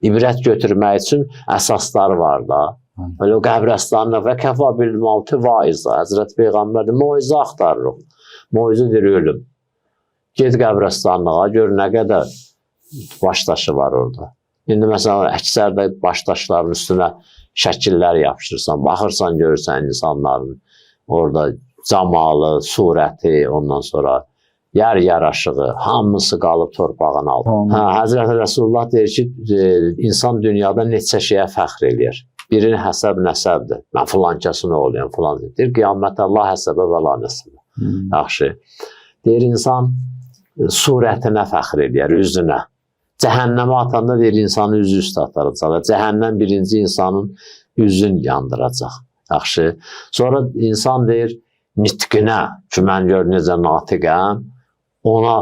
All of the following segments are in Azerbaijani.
İbrət götürmək üçün əsasları var da. Öyle qəbrəstanlıq və kəfa bil-mauti vaizə. Həzrət Peyğəmbər də moizə axtarırıq. Moizədir ölüm. Ged qəbrəstanlığa, gör nə qədər başdaşı var orada. İndi məsələn, əksərdə başdaşların üstünə şəkillər yapışırsan, baxırsan, görürsən insanların orada camalı, surəti, ondan sonra yer yaraşığı, hamısı qalıb torpağın altında. Həzrət Rəsulullah deyir ki, insan dünyada neçə şeyə fəxr eləyir. Birini həsəb nəsəbdir. Mən filan kəsin oğluyam, filan deyir. Qiyamətdə Allah həsəbə və la nəsəbə. Yaxşı. Deyir, insan surətinə fəxr eləyər, üzünə. Cəhənnəmə atanda deyir, insanı üzü üstə ataracaq. Cəhənnəm birinci insanın üzün yandıracaq. Yaxşı. Sonra insan deyir, nitqinə ki, mən gör necə natiqəm, ona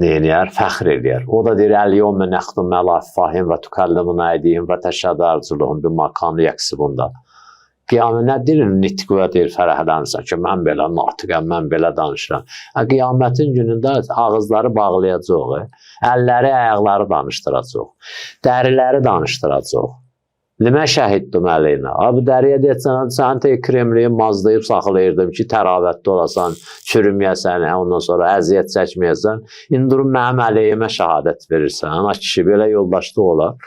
deyir, fəxr eləyər. O da deyir, əl-yevmə nəxtum əla əffahim və tükəllimunə əydihim və təşhədə ərculuhum bir makanı yəksibunda. Qiyamət nə deyir, nitqə deyir, fərəhlənirsən ki, mən belə natiqəm, mən belə danışıram. Qiyamətin günündə ağızları bağlayacaq, əlləri, ayaqları danışdıracaq, dəriləri danışdıracaq. Limə şəhiddim əleyhinə. Abi dəriyə deyəcəksən, sən tək kremliyi mazlayıb saxlayırdım ki, təravətdə olasan, çürüməyəsən, ondan sonra əziyyət çəkməyəsən. İndi durum mənim əleyhimə şəhadət verirsən. Ana kişi belə yoldaşlıq olar.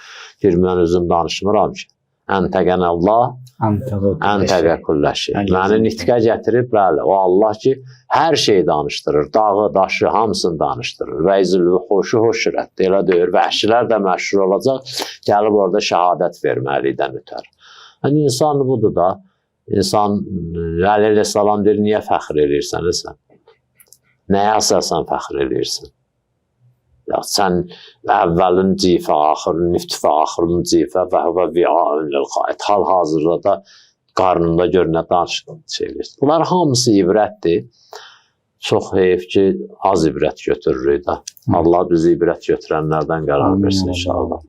Deyir, mən özüm danışmıram ki. Əntəqən Allah, əntəqə kulləşi. Məni nitqə gətirib, bəli, o Allah ki, hər şeyi danışdırır. Dağı, daşı, hamısını danışdırır. Və izilvi xoşu hoşurət, elə deyir. Vəhşilər də məşhur olacaq, gəlib orada şəhadət verməlidən ötər. Yəni, insan budur da. İnsan, Əli əleyhissalam deyir, niyə fəxr edirsən sən? Nəyə əsasən fəxr edirsən? Ya, sən əvvəlin cifə, axırın niftifə, axırın cifə və hüvə vi'aün lil-xayt. Hal-hazırda da qarnında gör nə danışılır. Bunlar hamısı ibrətdir. Çox heyf ki, az ibrət götürürük da. Allah bizi ibrət götürənlərdən qərar versin inşallah.